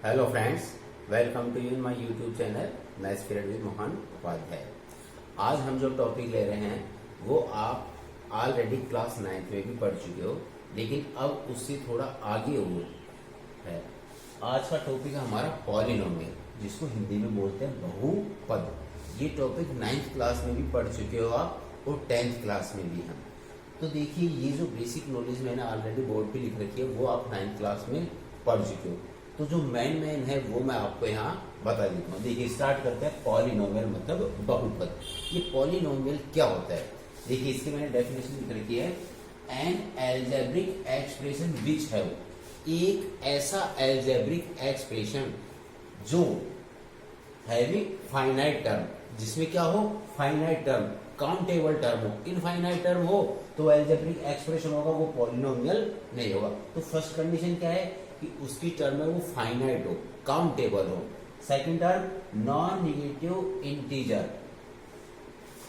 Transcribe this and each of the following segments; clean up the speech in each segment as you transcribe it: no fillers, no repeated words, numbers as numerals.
Hello friends, welcome to you my YouTube channel maths period with Mohan Upadhyay. आज हम जो topic ले रहे हैं वो आप ऑलरेडी क्लास 9th में भी पढ़ चुके हो, लेकिन अब उससे थोड़ा आगे हुए है। आज का टॉपिक है हमारा पॉलिनोमियल, जिसको हिंदी में बोलते हैं बहुपद। ये टॉपिक 9th क्लास में भी पढ़ चुके हो आप और 10th क्लास में भी हम। तो देखिए, ये जो बेसिक नॉलेज मैंने ऑलरेडी बोर्ड पे लिख रखी है वो आप 9th क्लास में पढ़ चुके हो। तो जो मेन है वो मैं आपको यहाँ बता देता हूँ। देखिए, स्टार्ट करते हैं। पॉलिनोमियल मतलब बहुपद। ये पॉलिनोमियल क्या होता है? देखिए, इसकी मैंने डेफिनेशन लिख रखी है, an algebraic expression which have, एक ऐसा एल्जेब्रिक एक्सप्रेशन जो हैविंग फाइनाइट टर्म, जिसमें क्या हो, फाइनाइट टर्म, काउंटेबल टर्म हो। इनफाइनाइट टर्म हो तो एल्जेब्रिक एक्सप्रेशन होगा, वो पॉलिनोमियल नहीं होगा। तो फर्स्ट कंडीशन क्या है कि उसकी टर्म है वो फाइनाइट हो, काउंटेबल हो। Second term, non negative integer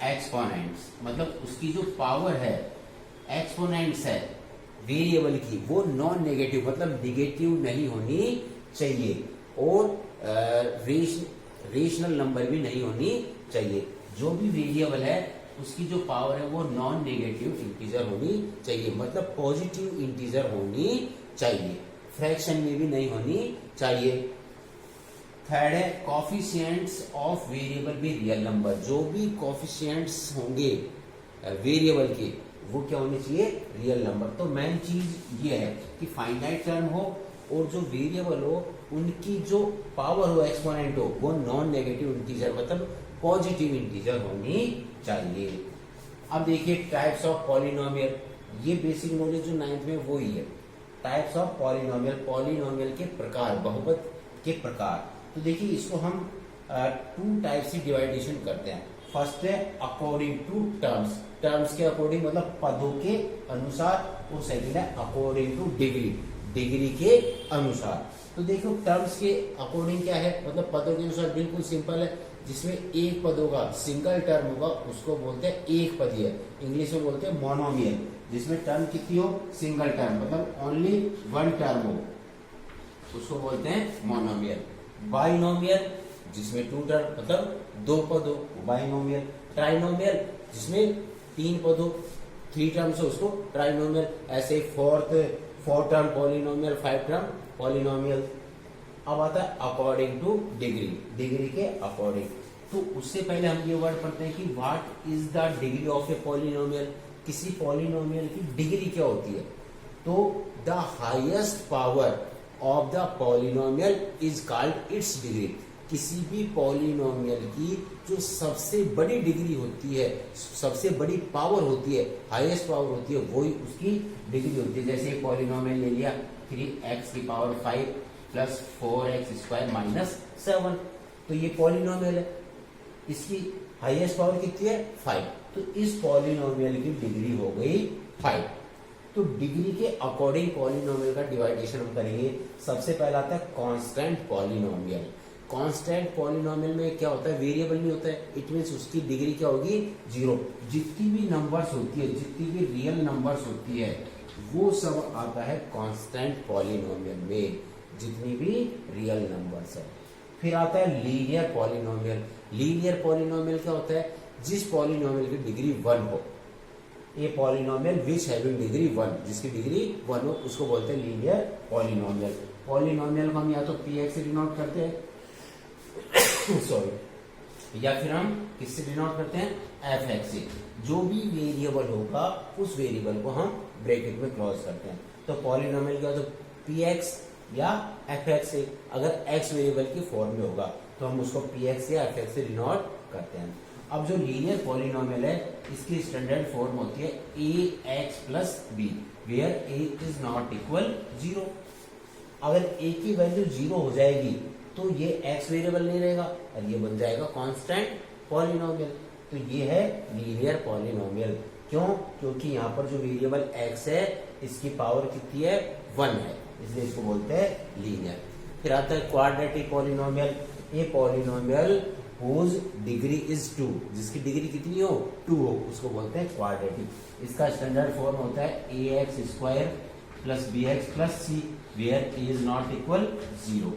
exponents, मतलब उसकी जो पावर है, एक्सपोनेंट्स है वेरिएबल की, वो नॉन नेगेटिव मतलब निगेटिव नहीं होनी चाहिए, और रेशनल नंबर भी नहीं होनी चाहिए। जो भी वेरिएबल है उसकी जो पावर है वो नॉन नेगेटिव इंटीजर होनी चाहिए, मतलब पॉजिटिव इंटीजर होनी चाहिए, फ्रैक्शन में भी नहीं होनी चाहिए। थर्ड है, कोफिशिएंट्स ऑफ वेरिएबल भी रियल नंबर, जो भी कोफिशिएंट्स होंगे वेरिएबल के वो क्या होने चाहिए, रियल नंबर। तो मेन चीज ये है कि फाइनाइट टर्म हो और जो वेरिएबल हो उनकी जो पावर हो, एक्सपोनेंट हो, वो नॉन नेगेटिव इंटीजर मतलब पॉजिटिव इंटीजर होनी चाहिए। अब देखिए, टाइप्स ऑफ पॉलिनोमियल, ये बेसिक नॉलेज जो 9th में वो ही है। टाइप्स ऑफ पॉलिनोमियल, पॉलिनोमियल के प्रकार, बहुपद के प्रकार। तो देखिए, इसको हम 2 टाइप से डिवाइडेशन करते हैं। फर्स्ट है अकॉर्डिंग टू टर्म्स, टर्म्स के अकॉर्डिंग मतलब पदों के अनुसार, और सेकंड है अकॉर्डिंग टू डिग्री, डिग्री के अनुसार। तो देखो, टर्म्स के अकॉर्डिंग क्या है, मतलब पदों के अनुसार बिल्कुल सिंपल है। जिसमें एक पद होगा, सिंगल टर्म होगा, उसको बोलते हैं एक पदीय, इंग्लिश में बोलते हैं मोनोमियल। जिसमें टर्म कितनी हो, सिंगल टर्म मतलब ओनली वन टर्म हो, उसको बोलते हैं मोनोमियल। बाइनोमियल, जिसमें 2 टर्म मतलब 2 पद हो, बाइनोमियल। ट्राइनोमियल, जिसमें 3 पद हो, 3 टर्म्स हो, उसको ट्राइनोमियल। ऐसे 4 टर्म पॉलिनोमियल, 5 टर्म पॉलिनोमियल। अब आता है अकॉर्डिंग टू डिग्री, डिग्री के अकॉर्डिंग। तो उससे पहले हम ये वर्ड पढ़ते हैं कि what is the degree of a polynomial, किसी पॉलिनोमियल की डिग्री क्या होती है। तो the highest power of the polynomial is called its degree, किसी भी पॉलिनोमियल की जो सबसे बड़ी डिग्री होती है, सबसे बड़ी पावर होती है, हाईएस्ट पावर होती है, वही उसकी डिग्री होती है। जैसे पॉलिनोमियल ले लिया 3x की power 5 plus 4x square minus 7, तो ये पॉलिनोमियल है, इसकी हाईएस्ट पावर कितनी है, 5। तो इस पॉलिनोमियल की डिग्री हो गई 5। तो डिग्री के अकॉर्डिंग पॉलिनोमियल का डिवाइडेशन हम करेंगे। सबसे पहला आता है कांस्टेंट पॉलिनोमियल। कांस्टेंट पॉलिनोमियल में क्या होता है, वेरिएबल नहीं होता है, इट मींस उसकी डिग्री क्या होगी, 0। जितनी भी नंबर्स होती है, जितनी भी रियल नंबर्स होती है, वो सब आता है कांस्टेंट पॉलिनोमियल में, जितनी भी रियल नंबर्स है। फिर आता है लीनियर पॉलिनोमियल। लीनियर पॉलिनोमियल क्या होता है, जिस पॉलिनोमियल की डिग्री 1 हो, ये पॉलिनोमियल विच हैविंग डिग्री 1, जिसकी डिग्री 1 हो, उसको बोलते हैं लीनियर पॉलिनोमियल। पॉलिनोमियल को हम या तो px से डिनोट करते हैं सॉरी, या फिर हम किससे डिनोट करते हैं, fx से। जो भी वेरिएबल होगा उस वेरिएबल को हम ब्रैकेट में क्लोज करते हैं। तो पॉलिनोमियल क्या, तो px या fx से। अगर x वेरिएबल की फॉर्म में होगा तो हम उसको px या fx से डिनोट करते हैं। अब जो लीनियर पॉलिनोमियल है, इसकी स्टैंडर्ड फॉर्म होती है ax plus b, where a is not equal 0। अगर a की वैल्यू 0 हो जाएगी तो ये x वेरिएबल नहीं रहेगा और ये बन जाएगा कांस्टेंट पॉलिनोमियल। तो ये है लीनियर पॉलिनोमियल। क्यों? क्योंकि यहाँ पर जो वेरिएबल x है, इसकी पावर कितनी है, 1 है, इसलिए इसको बोलते हैं लीनियर। फिर आता है क्वाड्रेटिक पॉलिनोमियल। ये पॉलिनोमियल whose डिग्री इज 2, जिसकी डिग्री कितनी हो, 2 हो, उसको बोलते हैं क्वाड्रेटिक। इसका स्टैंडर्ड फॉर्म होता है ax square plus bx plus c, where a is not equal 0।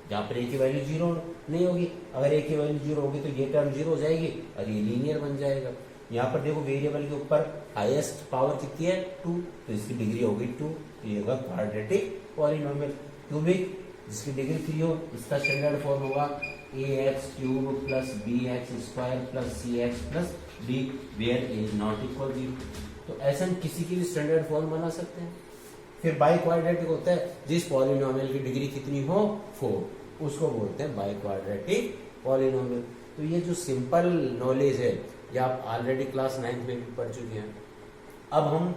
जहाँ पर ए की वैल्यू जीरो नहीं होगी। अगर ए की वैल्यू जीरो होगी तो ये टर्म जीरो हो जाएगी और ये लीनियर बन जाएगा। यहाँ पर देखो वेरिएबल के ऊपर हाईएस्ट पावर कितनी है 2, तो इसकी डिग्री होगी 2, तो ये होगा क्वाड्रेटिक पॉलिनोमियल। क्यूबिक जिसकी डिग्री 3 हो, इसका स्टैंडर्ड फॉर्म होगा ax³ plus bx² plus cx plus d where a is not equal 0। तो ऐसा हम किसी की भी स्टैंडर्ड फॉर्म बना सकते हैं। फिर बाई क्वाड्रेटिक होता है जिस पॉलिनोमियल की डिग्री कितनी हो 4, उसको बोलते हैं बाई क्वाड्रेटिक पॉलिनोमियल। तो ये जो सिंपल नॉलेज है ये आप ऑलरेडी क्लास 9th में भी पढ़ चुके हैं। अब हम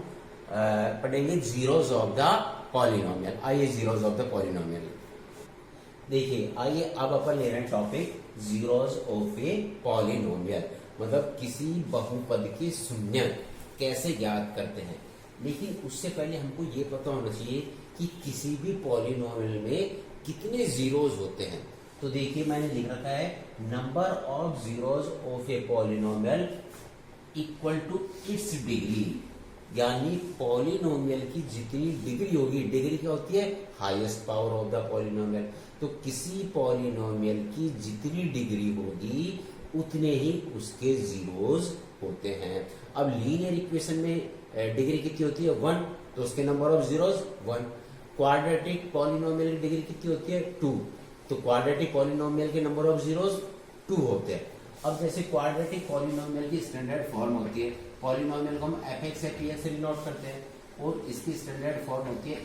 पढ़ेंगे जीरोस ऑफ द पॉलिनोमियल। आइए जीरोस ऑफ द पॉलिनोमियल देखिए। आइए अब अपन ले रहे हैं topic zeros of a polynomial, मतलब किसी बहुपद की शून्यत कैसे ज्ञात करते हैं। लेकिन उससे पहले हमको ये पता होना चाहिए कि किसी भी पॉलिनोमियल में कितने जीरोस होते हैं। तो देखिए मैंने लिख रखा है number of zeros of a polynomial equal to its degree, यानी पॉलिनोमियल की जितनी डिग्री होगी, डिग्री क्या होती है highest power of the polynomial. तो किसी पॉलिनोमियल की जितनी डिग्री होगी उतने ही उसके जीरोस होते हैं। अब लीनियर इक्वेशन में डिग्री कितनी होती है 1, तो उसके number of zeros 1। Quadratic polynomial की डिग्री कितनी होती है 2, तो क्वाड्रेटिक पॉलिनोमियल के नंबर ऑफ जीरोस 2 होते हैं। अब जैसे क्वाड्रेटिक पॉलिनोमियल की स्टैंडर्ड फॉर्म होती है, पॉलिनोमियल को हम fx या px से डिनोट करते हैं, और इसकी स्टैंडर्ड फॉर्म होती है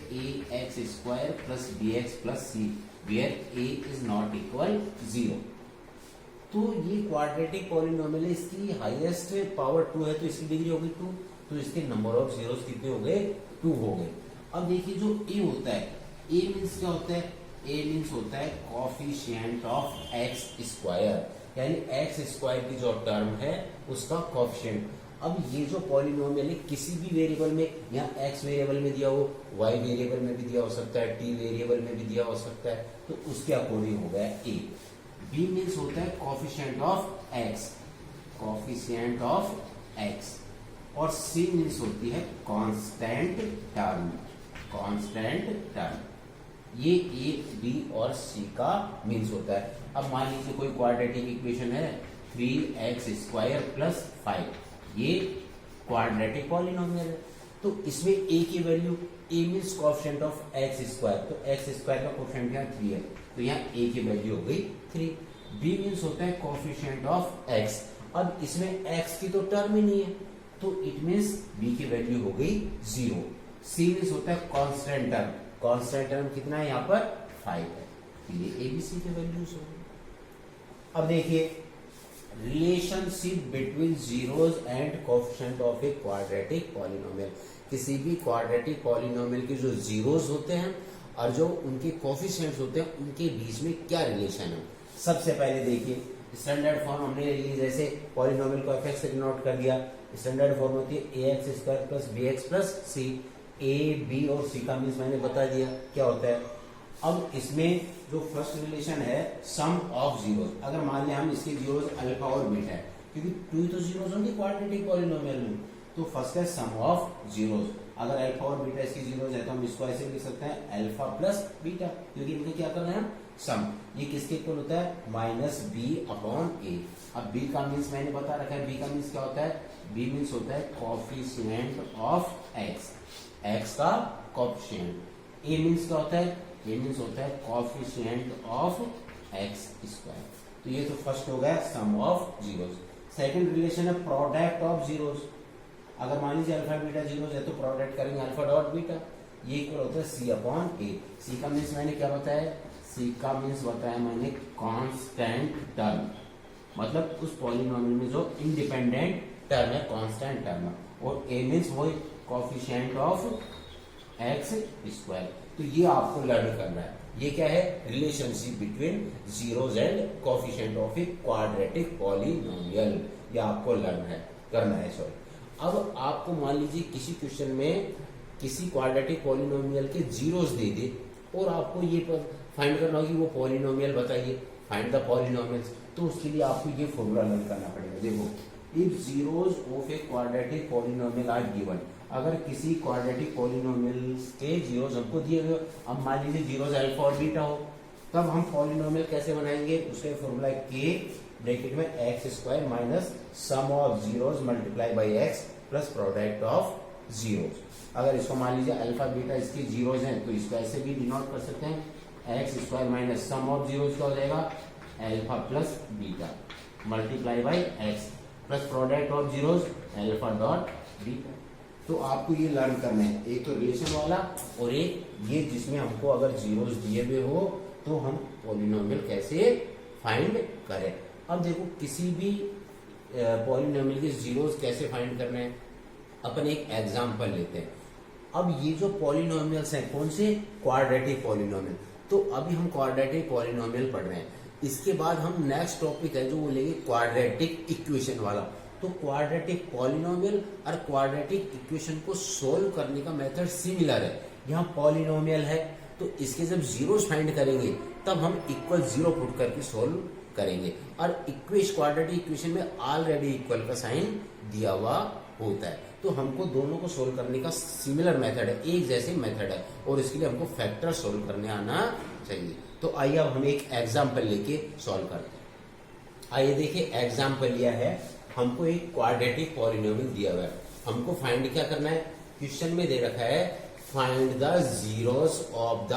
ax² plus bx plus c where a is not equal 0। तो ये क्वाड्रेटिक पॉलिनोमियल है, इसकी हाईएस्ट पावर 2 है, तो इसकी डिग्री होगी 2, तो इसके नंबर ऑफ जीरोस कितने हो गए 2 हो गए। अब देखिए जो a होता है, a मीन्स क्या होता है, a मीन्स होता है कॉफिशिएंट ऑफ x², यानी x² की जो टर्म है उसका कॉफिशिएंट। अब ये जो पॉलिनोमियल है किसी भी वेरिएबल में, यहाँ x वेरिएबल में दिया हो, y वेरिएबल में भी दिया हो सकता है, t वेरिएबल में भी दिया हो सकता है, तो उसके अकॉर्डिंग हो गया a। b मीन्स होता है coefficient of x, coefficient of x, और c मीन्स होती है कांस्टेंट टर्म, कांस्टेंट टर्म। ये a, b और c का मीन्स होता है। अब मान लीजिए कोई क्वाड्रेटिक इक्वेशन है 3x² प्लस 5, ये क्वाड्रेटिक पॉलिनोमियल है। तो इसमें a की value, a means coefficient of x², तो x² का कोएफिशिएंट यहाँ 3 है, तो यहाँ a की वैल्यू हो गई 3। b मीन्स होता है कोएफिशिएंट ऑफ x, अब इसमें x की तो टर्म ही नहीं है, तो इट मीन्स b की वैल्यू हो गई 0। c मीन्स होता है कांस्टेंट टर्म, कांस्टेंट टर्म कितना है यहाँ पर 5 है, तो ये a b c की वैल्यूज हो गई। अब देखिए relationship between zeros and coefficient of a quadratic polynomial. किसी भी क्वाड्रेटिक पॉलिनोमियल के जो जीरोस होते हैं और जो उनके कोएफिशिएंट्स होते हैं उनके बीच में क्या रिलेशन है। सबसे पहले देखिए स्टैंडर्ड फॉर्म हमने ले ली, जैसे पॉलिनोमियल को f(x) से डिनोट कर दिया, स्टैंडर्ड फॉर्म होती है ax² plus bx plus c। a, b और c का मीन्स मैंने बता दिया क्या होता है। अब इसमें जो फर्स्ट रिलेशन है सम ऑफ जीरोस, अगर मान लिया हम इसके जीरोस अल्फा और बीटा है, क्योंकि 2 तो जीरोस होंगे क्वाड्रेटिक पॉलिनोमियल में, तो फर्स्ट है सम ऑफ जीरोस। अगर अल्फा और बीटा इसके जीरोस है तो हम इसको ऐसे लिख सकते हैं अल्फा प्लस बीटा, क्योंकि इनका क्या कर रहे हैं हम सम। ये किसके इक्वल होता है -b/a। अब b का मीन्स मैंने बता रखा है, b का मीन्स क्या होता है, b मीन्स होता है कोएफिशिएंट ऑफ x, x का कोएफिशिएंट। a मीन्स क्या होता है, a मीन्स होता है कोएफिशिएंट ऑफ x²। तो ये तो फर्स्ट हो गया सम ऑफ जीरोस। सेकंड रिलेशन है प्रोडक्ट ऑफ जीरोस। अगर मान लीजिए अल्फा बीटा जीरोस है तो प्रोडक्ट करेंगे अल्फा डॉट बीटा, ये इक्वल होता है c/a। c का मीन्स मैंने क्या बताया, c का मीन्स बताया मैंने कांस्टेंट टर्म, मतलब उस पॉलिनोमियल में जो इंडिपेंडेंट टर्म है कांस्टेंट टर्म है, और a मीन्स वही कोएफिशिएंट ऑफ x²। तो ये आपको लर्न करना है, ये क्या है relationship between zeros and coefficient of a quadratic polynomial, ये आपको लर्न करना है। सॉरी, अब आपको मान लीजिए किसी क्वेश्चन में किसी क्वाड्रेटिक पॉलिनोमियल के जीरोस दे दे और आपको ये फाइंड करना होगा कि वो पॉलिनोमियल बताइए, फाइंड द पॉलिनोमियल्स, तो उसके लिए आपको ये फॉर्मूला लर्न करना पड़ेगा। देखो, if zeros of a quadratic polynomial are given, अगर किसी क्वाड्रेटिक पॉलिनोमियल के जीरोस हमको दिए हुए, अब मान लीजिए जीरोस अल्फा और बीटा हो, तब हम पॉलिनोमियल कैसे बनाएंगे, उसका फॉर्मूला के ब्रैकेट में x square minus sum of zeros multiply by x plus product of zeros. अगर इसको मान लीजिए अल्फा बीटा इसके जीरोस हैं तो इसको ऐसे भी डिनोट कर सकते हैं, x square minus sum of zeros का हो जाएगा alpha plus beta multiply by x plus product of zeros alpha dot beta. तो आपको ये लर्न करना है, एक तो रिलेशन वाला और एक ये जिसमें हमको अगर जीरोस दिए हुए हो तो हम पॉलिनोमियल कैसे फाइंड करें। अब देखो किसी भी पॉलिनोमियल के जीरोस कैसे फाइंड करने हैं, अपन एक एग्जांपल लेते हैं। अब ये जो पॉलिनोमियल्स हैं कौन से, क्वाड्रेटिक पॉलिनोमियल। तो अभी हम क्वाड्रेटिक पॉलिनोमियल पढ़ रहे हैं, इसके बाद हम नेक्स्ट टॉपिक है जो वो लेंगे क्वाड्रेटिक इक्वेशन वाला। तो क्वाड्रेटिक पॉलिनोमियल और क्वाड्रेटिक इक्वेशन को सोल्व करने का मेथड सिमिलर है। यहाँ पॉलिनोमियल है तो इसके जब जीरोस फाइंड करेंगे तब हम इक्वल जीरो पुट करके सोल्व करेंगे, और क्वाड्रेटिक इक्वेशन में ऑलरेडी इक्वल का साइन दिया हुआ होता है। तो हमको दोनों को सोल्व करने का सिमिलर मेथड है, एक जैसे मेथड है, और इसके लिए हमको फैक्टर सोल्व करने आना चाहिए। तो आइए अब हम एक एग्जांपल लेके सॉल्व करते हैं। आइए देखिए एग्जांपल लिया है, हमको एक क्वाड्रेटिक पॉलिनोमियल दिया हुआ है, हमको फाइंड क्या करना है, क्वेश्चन में दे रखा है find the zeros of the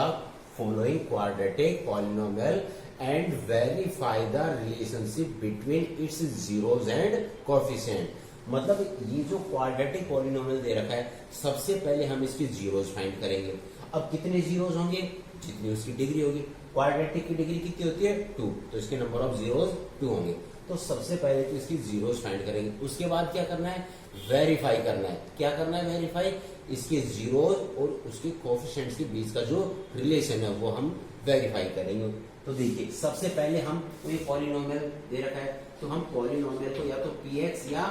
following quadratic polynomial and verify the relationship between its zeros and coefficient. मतलब ये जो क्वाड्रेटिक पॉलिनोमियल दे रखा है, सबसे पहले हम इसके जीरोस फाइंड करेंगे। अब कितने जीरोस होंगे, जितनी उसकी डिग्री होगी। क्वाड्रेटिक की डिग्री कितनी होती है 2, तो इसके नंबर ऑफ जीरोस 2 होंगे। तो सबसे पहले तो इसकी जीरोस फाइंड करेंगे, उसके बाद क्या करना है, वेरीफाई करना है। क्या करना है, वेरीफाई, इसके जीरोस और उसके कोएफिशिएंट्स के बीच का जो रिलेशन है वो हम वेरीफाई करेंगे। तो देखिए सबसे पहले हम कोई पॉलिनोमियल दे रखा है तो हम पॉलिनोमियल को या तो px या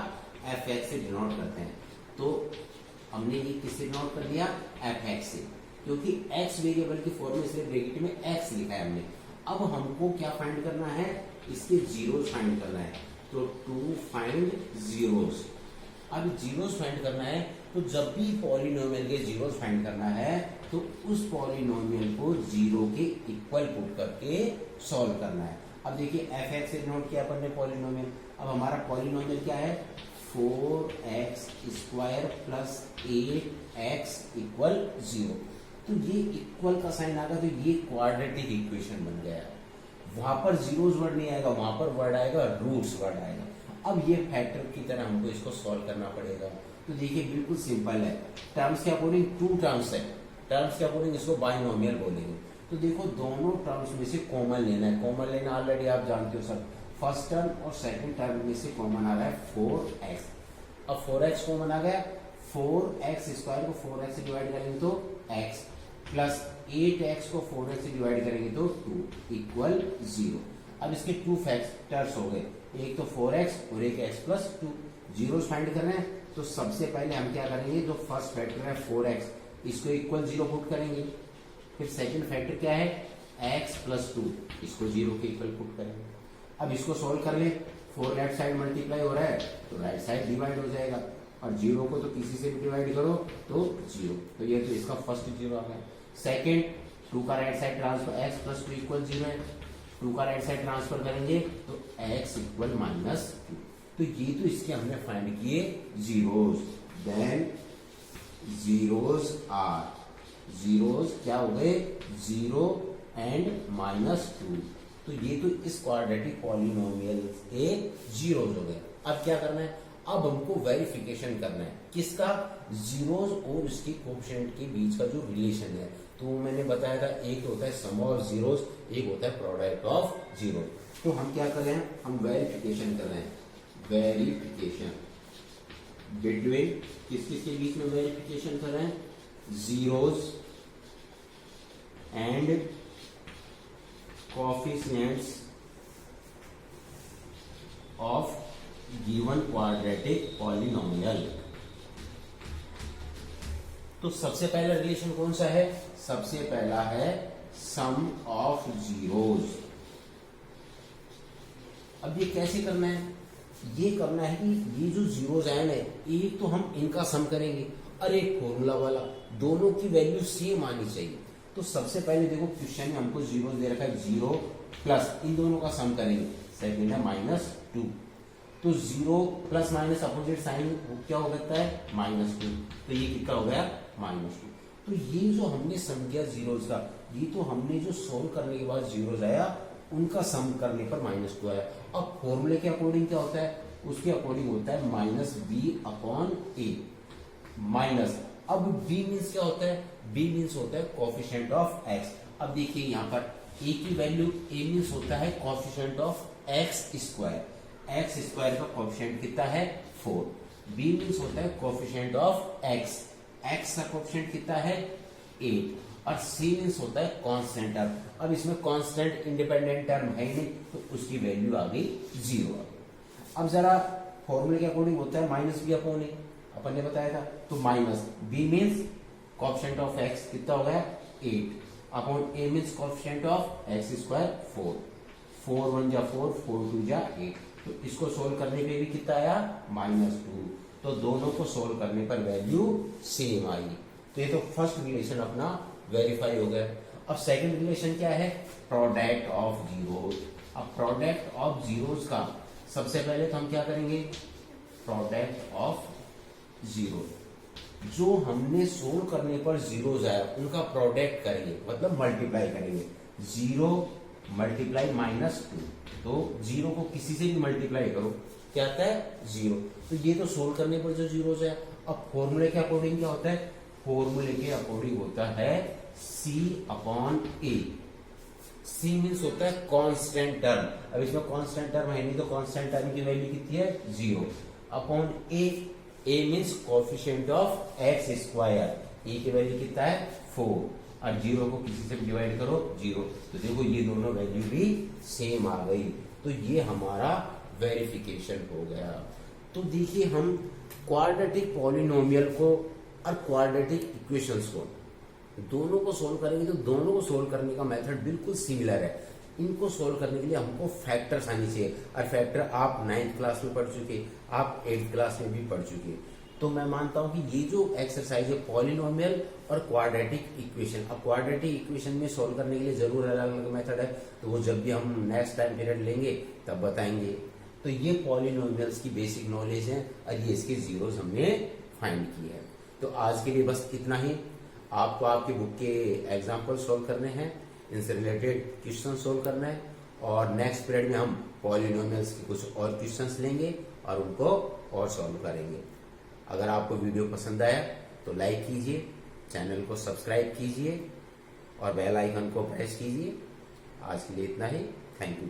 fx से डिनोट करते हैं। तो हमने ये किससे डिनोट कर दिया, fx से, क्योंकि x वेरिएबल की फॉर्म में इसलिए ब्रैकेट में x लिखा है हमने। अब हमको क्या फाइंड करना है, इसके जीरोस फाइंड करना है। तो टू फाइंड जीरोस। अब जीरोस फाइंड करना है तो जब भी पॉलिनोमियल के जीरोस फाइंड करना है तो उस पॉलिनोमियल को जीरो के इक्वल पुट करके सॉल्व करना है। अब देखिए fx से डिनोट किया अपन ने पॉलिनोमियल। अब हमारा पॉलिनोमियल क्या है, 4x square plus 8x equal 0। तो ये इक्वल का साइन आएगा तो ये क्वाड्रेटिक इक्वेशन बन गया। वहां पर जीरोस वर्ड नहीं आएगा, वहां पर वर्ड आएगा रूट्स वर्ड आएगा। अब ये फैक्टर की तरह हमको इसको सॉल्व करना पड़ेगा। तो देखिए बिल्कुल सिंपल है, टर्म्स के अकॉर्डिंग 2 टर्म्स है, टर्म्स के अकॉर्डिंग इसको बाइनोमियल बोलेंगे। तो देखो दोनों टर्म्स में से कॉमन लेना है, कॉमन लेना ऑलरेडी आप जानते हो सब। फर्स्ट टर्म और सेकंड टर्म में से कॉमन आ रहा है 4x। अब 4x कॉमन आ गया, 4x स्क्वायर को 4x से डिवाइड करेंगे तो x प्लस 8x को 4x से डिवाइड करेंगे तो 2 इक्वल 0। अब इसके 2 फैक्टर्स हो गए, एक तो 4x और एक x प्लस 2। जीरोस फाइंड करना है तो सबसे पहले हम क्या करेंगे, जो फर्स्ट फैक्टर है 4x, इसको इक्वल 0 पुट करेंगे। फिर सेकंड फैक्टर क्या है, x प्लस 2, इसको 0 के इक्वल पुट करेंगे। अब इसको सोल्व कर ले, 4 लेफ्ट साइड मल्टीप्लाई हो रहा है तो राइट साइड डिवाइड हो जाएगा, और 0 को तो किसी से भी डिवाइड करो तो 0। तो ये तो इसका फर्स्ट 0 आ गया। सेकंड, 2 का right side transfer, x plus 2 equal 0 है, 2 का राइट साइड ट्रांसफर करेंगे तो x इक्वल -2। तो ये तो इसके हमने फाइंड किए zeros. Then zeros are, zeros क्या हो गए, 0 एंड -2। तो ये तो इस क्वाड्रेटिक पॉलिनोमियल के जीरोस हो गए। अब क्या करना है, अब हमको वेरिफिकेशन करना है किसका, जीरोस और उसके कोएफिशिएंट के बीच का जो रिलेशन है। तो मैंने बताया था एक होता है सम ऑफ जीरोस, एक होता है प्रोडक्ट ऑफ जीरो। तो हम क्या कर रहे हैं, हम वेरिफिकेशन कर रहे हैं, वेरिफिकेशन बिटवीन किस किस के बीच में वेरिफिकेशन कर रहे हैं, zeros and coefficients of given quadratic polynomial. तो सबसे पहला रिलेशन कौन सा है, सबसे पहला है सम ऑफ जीरोस। अब ये कैसे करना है, ये करना है कि ये जो जीरोस आए ना, एक तो हम इनका सम करेंगे और एक फॉर्मूला वाला, दोनों की वैल्यू सेम आनी चाहिए। तो सबसे पहले देखो क्वेश्चन में हमको जीरो दे रखा है, जीरो प्लस इन दोनों का सम करेंगे, सेकंड है -2। तो zero plus minus opposite sign क्या हो सकता है, -2। तो ये कितना हो गया, -2। तो ये जो हमने सम किया जीरोस का, ये तो हमने जो सोल्व करने के बाद जीरोस आया उनका सम करने पर -2 आया। अब फॉर्मूले के अकॉर्डिंग क्या होता है, उसके अकॉर्डिंग होता है -b/a माइनस, अब b मीन्स क्या होता है, b मीन्स होता है कोएफिशिएंट ऑफ x। अब देखिए यहाँ पर a की वैल्यू, a मीन्स होता है coefficient of x square, x square का कोएफिशिएंट कितना है 4। b मीन्स होता है कोएफिशिएंट ऑफ x, x का कोएफिशिएंट कितना है 8, और c मीन्स होता है कांस्टेंट टर्म। अब इसमें कांस्टेंट इंडिपेंडेंट टर्म है ही नहीं, तो उसकी वैल्यू आ गई 0 आ गई। अब जरा फॉर्मूले के अकॉर्डिंग होता है -b/a, अपन ने बताया था। तो minus b means coefficient of x कितना हो गया 8 upon a means coefficient of x square 4, 4 1 जा 4, 4 2 जा 8। तो इसको सोल्व करने पे भी कितना आया -2। तो दोनों को सोल्व करने पर वैल्यू सेम आई। तो ये तो फर्स्ट रिलेशन अपना वेरीफाई हो गया। अब सेकंड रिलेशन क्या है, प्रोडक्ट ऑफ जीरोस। अब प्रोडक्ट ऑफ जीरोस का सबसे पहले तो हम क्या करेंगे, प्रोडक्ट ऑफ जीरो, जो हमने सोल्व करने पर जीरोस आया उनका प्रोडक्ट करेंगे, मतलब मल्टीप्लाई करेंगे। 0 मल्टीप्लाई -2, तो 0 को किसी से भी मल्टीप्लाई करो क्या आता है 0। तो ये तो सोल्व करने पर जो जीरोस आया। अब फॉर्मूले के अकॉर्डिंग क्या होता है, फॉर्मूले के अकॉर्डिंग होता है c/a। c मीन्स होता है कांस्टेंट टर्म। अब इसमें कांस्टेंट टर्म है नहीं, तो कांस्टेंट टर्म की वैल्यू कितनी है 0 upon a। a means coefficient of x square, a की वैल्यू कितना है 4, और 0 को किसी से डिवाइड करो 0। तो देखो ये दोनों वैल्यू भी सेम आ गई। तो ये हमारा वेरिफिकेशन हो गया। तो देखिए हम क्वाड्रेटिक पॉलिनोमियल को और क्वाड्रेटिक इक्वेशंस को दोनों को सोल्व करेंगे, तो दोनों को सोल्व करने का मेथड बिल्कुल सिमिलर है। इनको सोल्व करने के लिए हमको फैक्टर्स आनी चाहिए, और फैक्टर आप 9th क्लास में पढ़ चुके, आप 8th क्लास में भी पढ़ चुके। तो मैं मानता हूं कि ये जो एक्सरसाइज है पॉलिनोमियल और क्वाड्रेटिक इक्वेशन, अब क्वाड्रेटिक इक्वेशन में सोल्व करने के लिए जरूर अलग अलग मेथड है, तो वो जब भी हम नेक्स्ट टाइम पीरियड लेंगे तब बताएंगे। तो ये पॉलिनोमियल्स की बेसिक नॉलेज है, और ये इसके जीरोस हमने फाइंड किए हैं। तो आज के लिए बस इतना ही। आपको आपकी बुक के एग्जाम्पल सोल्व करने हैं, इनसे रिलेटेड क्वेश्चन सोल्व करना है, और नेक्स्ट पीरियड में हम पॉलिनोमियल्स के कुछ और क्वेश्चंस लेंगे और उनको और सॉल्व करेंगे। अगर आपको वीडियो पसंद आया तो लाइक कीजिए, चैनल को सब्सक्राइब कीजिए और बेल आइकन को प्रेस कीजिए। आज के लिए इतना ही। Thank you.